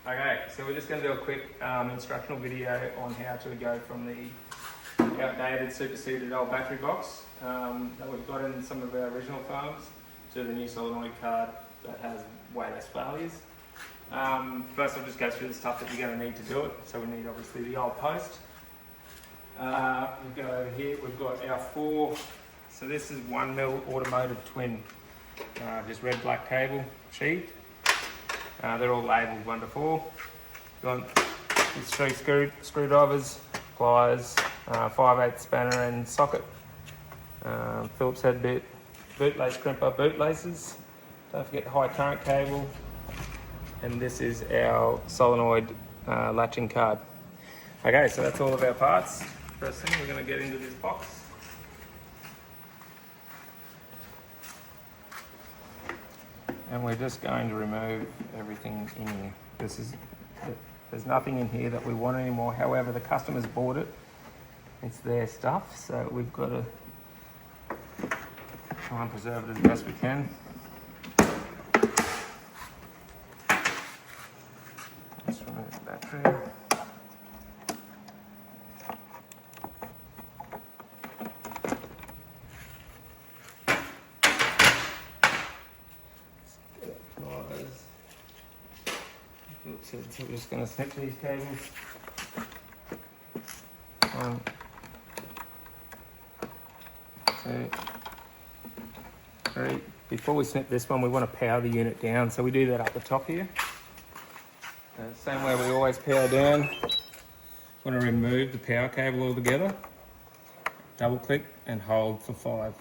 Okay, so we're just going to do a quick instructional video on how to go from the outdated superseded old battery box that we've got in some of our original phones to the new solenoid card that has way less failures. First I'll just go through the stuff that you're going to need to do it. So we need obviously the old post. We've got over here, we've got our so this is 1mm automotive twin, just red black cable sheet. They're all labelled 1 to 4. Got these 3 screwdrivers, pliers, 5/8 spanner and socket, Phillips head bit, bootlace crimper, boot laces. Don't forget the high current cable. And this is our solenoid latching card. Okay, so that's all of our parts. First thing, we're going to get into this box. And we're just going to remove everything in here. There's nothing in here that we want anymore. However, the customers bought it. It's their stuff, so we've got to try and preserve it as best we can. Let's remove the battery. So we're just going to snip these cables. 1, 2, 3. Before we snip this one, we want to power the unit down, so we do that up the top here. Same way we always power down. Want to remove the power cable altogether. Double click and hold for 5.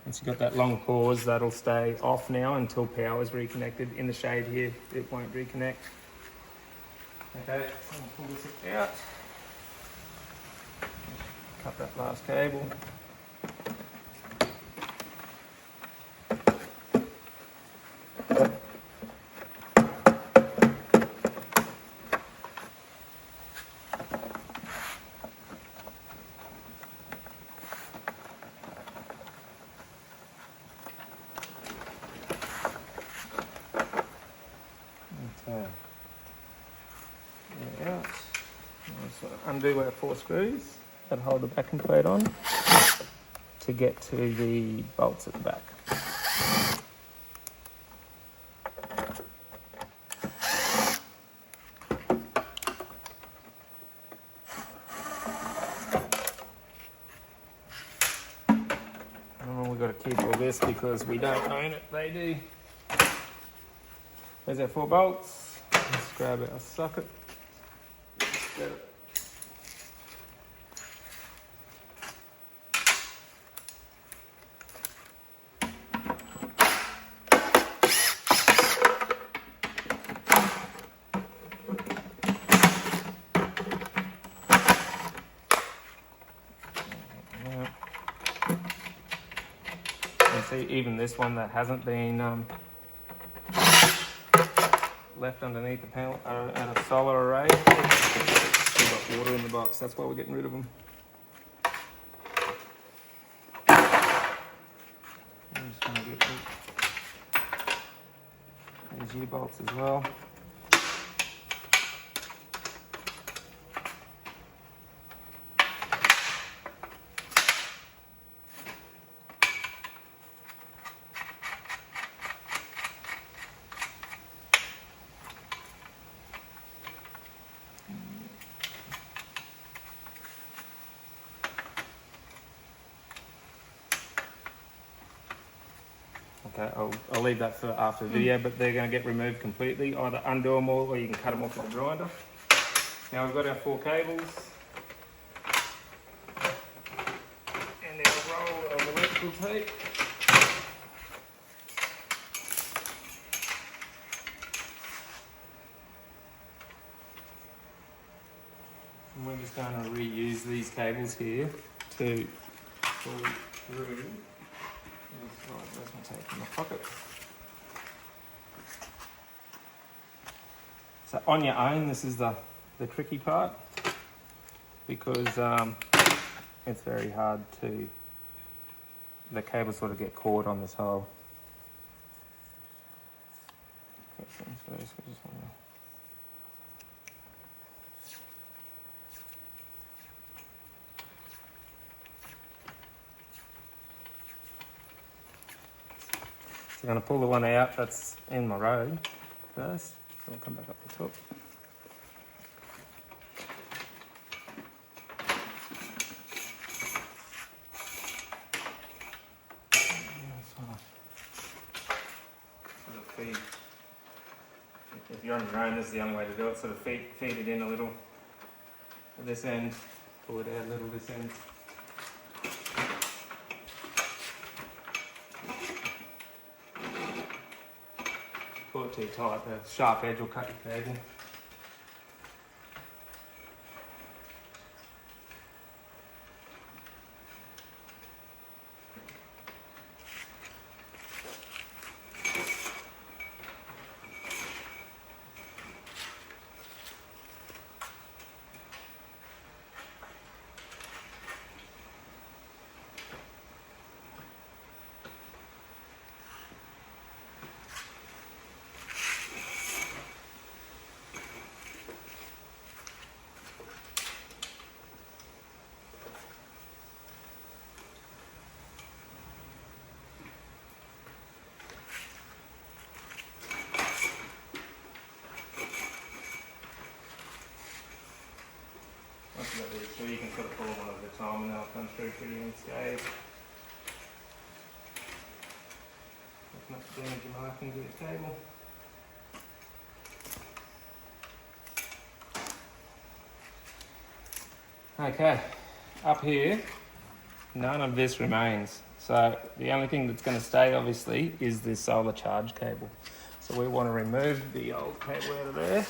Once you've got that long pause, that'll stay off now until power is reconnected. In the shade here, it won't reconnect. Okay, so we'll pull this out. Cut that last cable. Out. So undo our 4 screws that hold the backing plate on to get to the bolts at the back. We've got to keep all this because we don't own it, they do. There's our 4 bolts. Let's grab our socket. You see, even this one that hasn't been left underneath the panel and a solar array. Still got water in the box, that's why we're getting rid of them. I'm just going to get these U-bolts as well. Okay, I'll leave that for after the video, but they're going to get removed completely. Either undo them all or you can cut them off with a grinder. Now we've got our 4 cables and our roll of electrical tape. And we're just going to reuse these cables here to pull through. There's my tape in my pocket. So on your own, this is the tricky part because it's very hard to, the cables sort of get caught on this hole. I'm going to pull the one out that's in my road first. So I'll come back up the top. Sort of feed. If you're on your own, this is the only way to do it. Sort of feed it in a little at this end, pull it out a little this end. Pull it too tight, the sharp edge will cut your cable. Once you've got these two, you can sort of pull them one at a time and they'll come through pretty unscathed. As much damage and marking to the cable. Okay, up here, none of this remains. So the only thing that's going to stay, obviously, is this solar charge cable. So we want to remove the old cable out of there.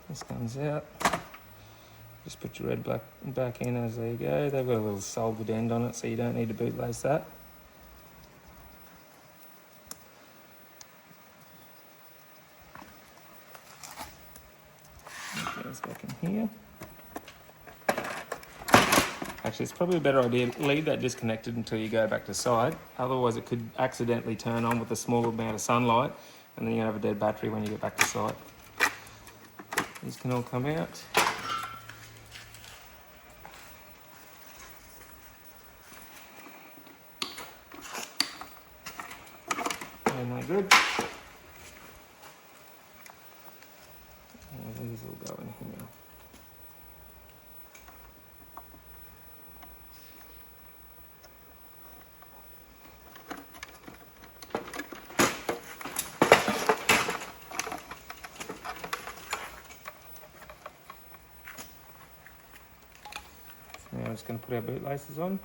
This comes out. Just put your red back in as there you go. They've got a little soldered end on it, so you don't need to bootlace that. It goes back in here. Actually, it's probably a better idea to leave that disconnected until you go back to site. Otherwise, it could accidentally turn on with a small amount of sunlight, and then you have a dead battery when you get back to site. These can all come out. And they're good. And these will go in here. Now I'm just going to put our boot laces on.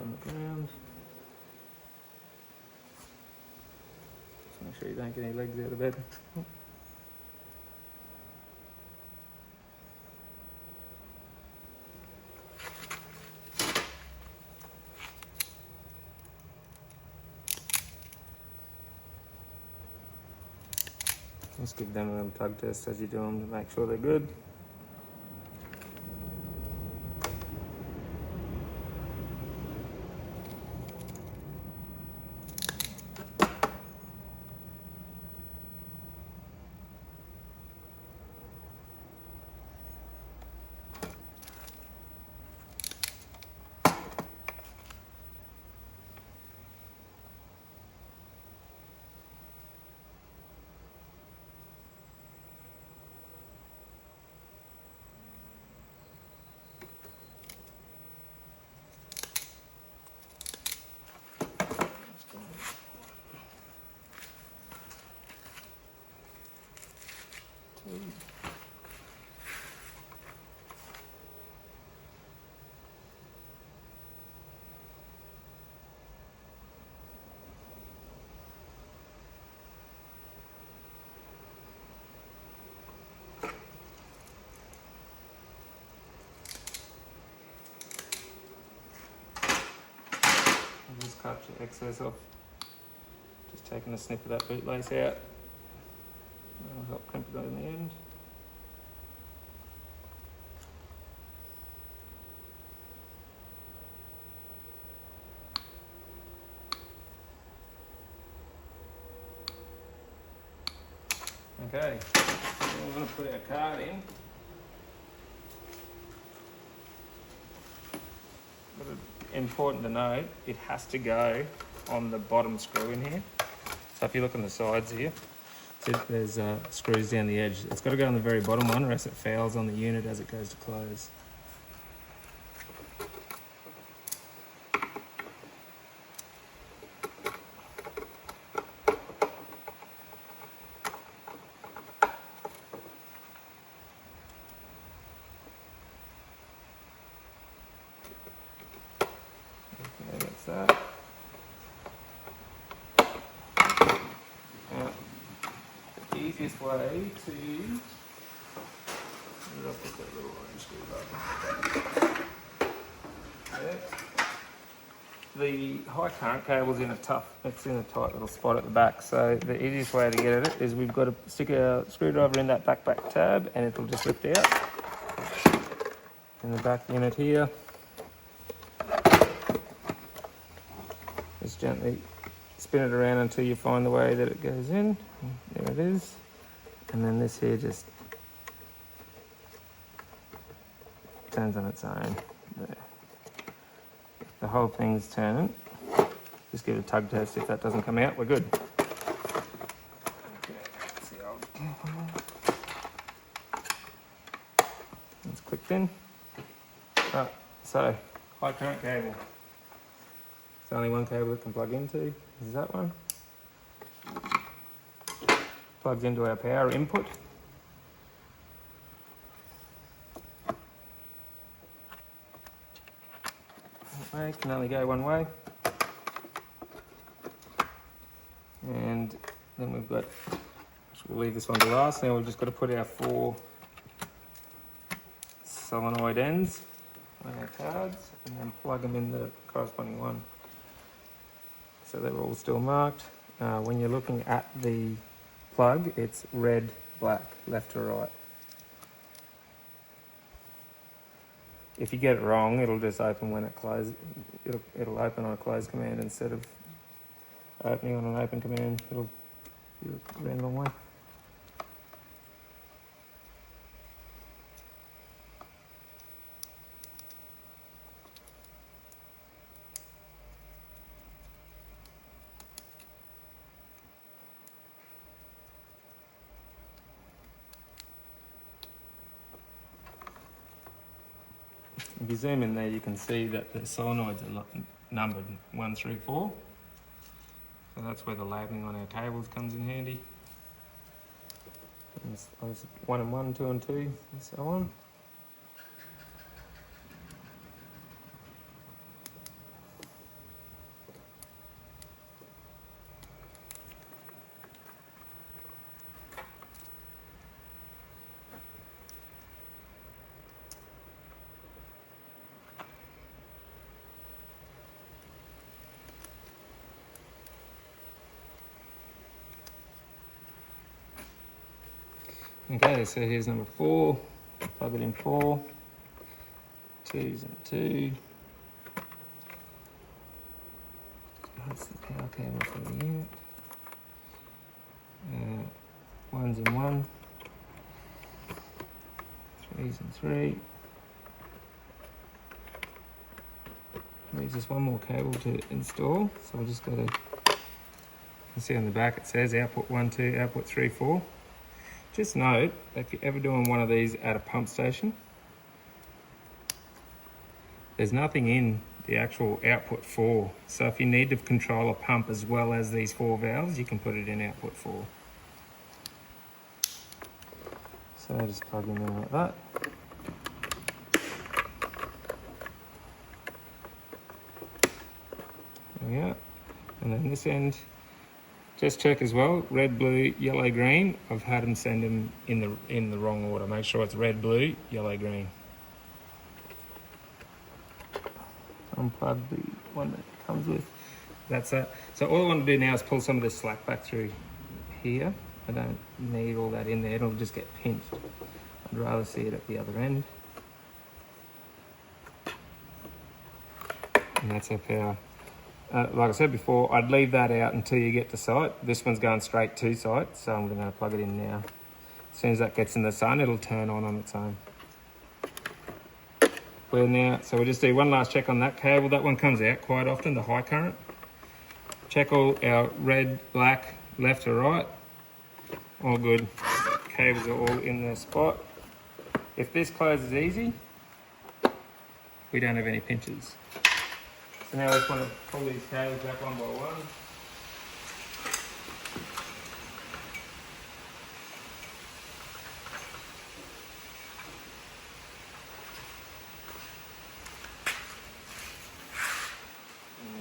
On the ground. Just make sure you don't get any legs out of bed. Just give them a little plug test as you do them to make sure they're good. excess off. Just taking a snip of that boot lace out. That'll help crimp it in the end. Okay, so we're going to put our card in. But it's important to note, it has to go on the bottom screw in here. So if you look on the sides here, there's screws down the edge. It's got to go on the very bottom one, or else it fouls on the unit as it goes to close. Okay, that's that. Easiest way to put up with that little orange screwdriver. The high current cable's in a it's in a tight little spot at the back, so the easiest way to get at it is we've got to stick a screwdriver in that back tab and it'll just lift out. In the back unit here, just gently spin it around until you find the way that it goes in. There it is. And then this here just turns on its own. There. If the whole thing's turning, just give it a tug test. If that doesn't come out, we're good. Okay, let's see, it's clicked in. Right, so high current cable. There's only one cable it can plug into. This is that one. Plugs into our power input. That way, can only go one way. And then we've got, we'll leave this one to last. Now we've just got to put our 4 solenoid ends on our cards and then plug them in the corresponding one. So they're all still marked. When you're looking at the plug, it's red, black, left to right. If you get it wrong, it'll just open when it closes. It'll open on a close command instead of opening on an open command. It'll run the wrong way. If you zoom in there, you can see that the solenoids are numbered 1 through 4. So that's where the labelling on our cables comes in handy. And it's 1 and 1, 2 and 2, and so on. Okay, so here's number 4. Plug it in 4. 2's and 2. That's the power cable for the unit. 1's in 1. 3's and 3. Leaves us one more cable to install, so we'll just go to, you can see on the back it says output 1, 2, output 3, 4. Just note, if you're ever doing one of these at a pump station, there's nothing in the actual output 4. So if you need to control a pump as well as these 4 valves, you can put it in output 4. So I just plug in there like that. There we go. And then this end, just check as well, red, blue, yellow, green. I've had them send them in the wrong order. Make sure it's red, blue, yellow, green. Unplug the one that it comes with. that's it. So all I want to do now is pull some of this slack back through here. I don't need all that in there, it'll just get pinched. I'd rather see it at the other end. And that's our power. Like I said before, I'd leave that out until you get to site. This one's going straight to site, so I'm going to plug it in now. As soon as that gets in the sun, it'll turn on its own. Well now, so we'll just do one last check on that cable. That one comes out quite often, the high current. Check all our red, black, left to right. All good. Cables are all in their spot. If this closes easy, we don't have any pinches. So now I just want to pull these cables back one by one.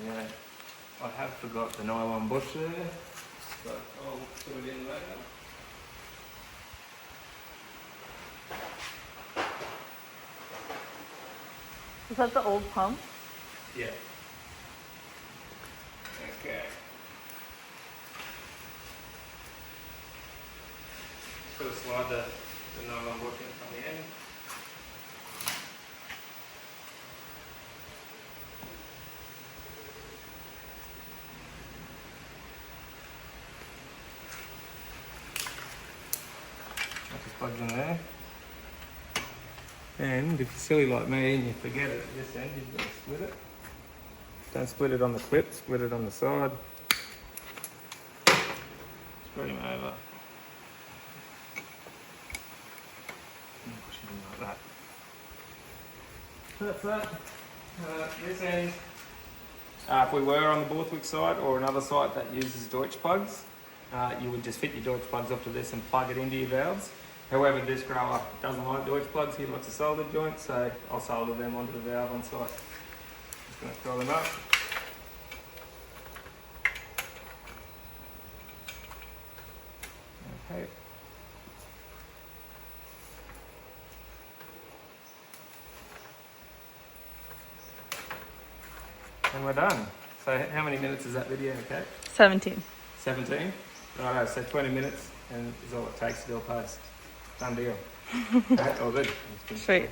Yeah, I have forgot the nylon bush there, but I'll put it in later. Is that the old pump? Yeah. Okay. Just got to slide the nylon bush in from the end. That just plugs in there. And if you're silly like me and you forget it at this end, you've got to split it. Don't split it on the clip, split it on the side. Screw him over. And push it in like that. That's that. This end, if we were on the Borthwick site or another site that uses Deutsch plugs, you would just fit your Deutsch plugs off to this and plug it into your valves. However, this grower doesn't like Deutsch plugs, he likes a soldered joint, so I'll solder them onto the valve on site. Just going to throw them up. Okay. And we're done. So how many minutes is that video, okay? 17. 17? Righto, so 20 minutes and is all it takes to do a post. Done deal. All good. Sweet.